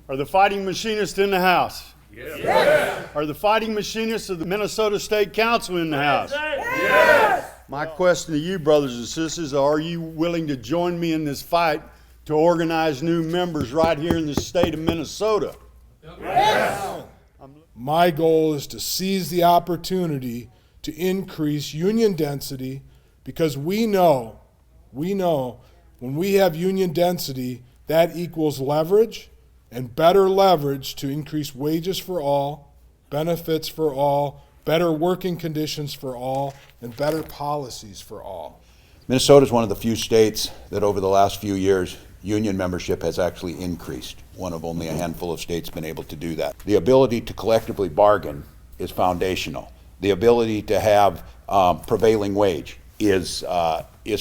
Are the fighting machinists in the house? Yes. Yes. Are the fighting machinists of the Minnesota State Council in the house? Yes. My question to you, brothers and sisters, are you willing to join me in this fight to organize new members right here in the state of Minnesota? Yes. My goal is to seize the opportunity to increase union density, because we know when we have union density, that equals leverage, and better leverage to increase wages for all, benefits for all, better working conditions for all, and better policies for all. Minnesota is one of the few states that over the last few years, union membership has actually increased. One of only a handful of states been able to do that. The ability to collectively bargain is foundational. The ability to have prevailing wage is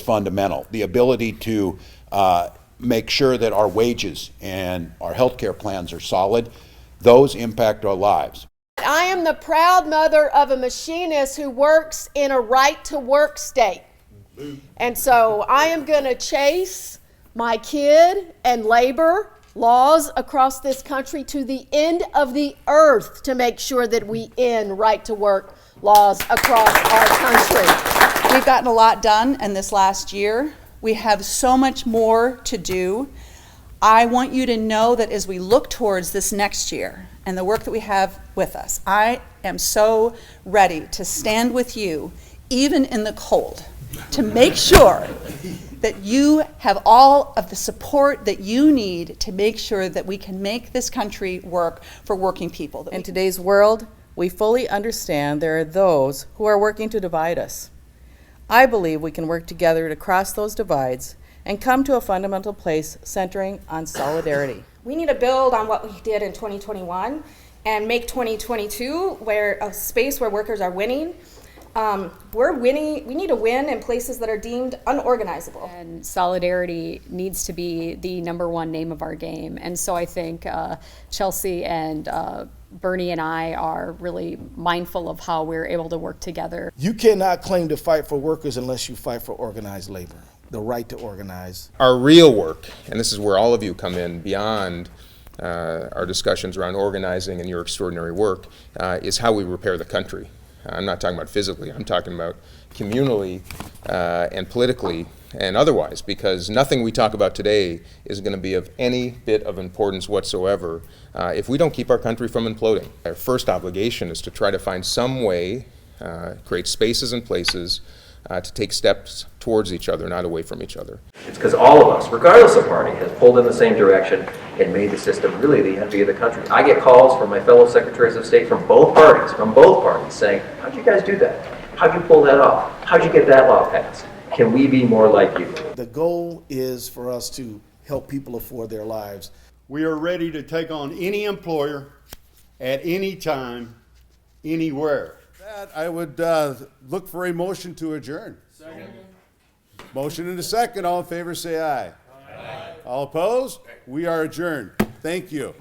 fundamental. The ability to make sure that our wages and our health care plans are solid, those impact our lives. I am the proud mother of a machinist who works in a right-to-work state. And so I am going to chase my kid and labor laws across this country to the end of the earth to make sure that we end right-to-work laws across our country. We've gotten a lot done in this last year. We have so much more to do. I want you to know that as we look towards this next year and the work that we have with us, I am so ready to stand with you, even in the cold, to make sure that you have all of the support that you need to make sure that we can make this country work for working people. In today's world, we fully understand there are those who are working to divide us. I believe we can work together to cross those divides and come to a fundamental place centering on solidarity. We need to build on what we did in 2021 and make 2022 a space where workers are winning. We're winning. We need to win in places that are deemed unorganizable. And solidarity needs to be the #1 name of our game. And so I think Chelsea and Bernie and I are really mindful of how we're able to work together. You cannot claim to fight for workers unless you fight for organized labor, the right to organize. Our real work, and this is where all of you come in beyond our discussions around organizing and your extraordinary work, is how we repair the country. I'm not talking about physically, I'm talking about communally and politically and otherwise, because nothing we talk about today is going to be of any bit of importance whatsoever if we don't keep our country from imploding. Our first obligation is to try to find some way, create spaces and places to take steps towards each other, not away from each other. It's because all of us, regardless of party, has pulled in the same direction and made the system really the envy of the country. I get calls from my fellow secretaries of state from both parties saying, how'd you guys do that? How'd you pull that off? How'd you get that law passed? Can we be more like you? The goal is for us to help people afford their lives. We are ready to take on any employer at any time, anywhere. I would look for a motion to adjourn. Second. Motion and a second. All in favor say aye. Aye. All opposed? We are adjourned. Thank you.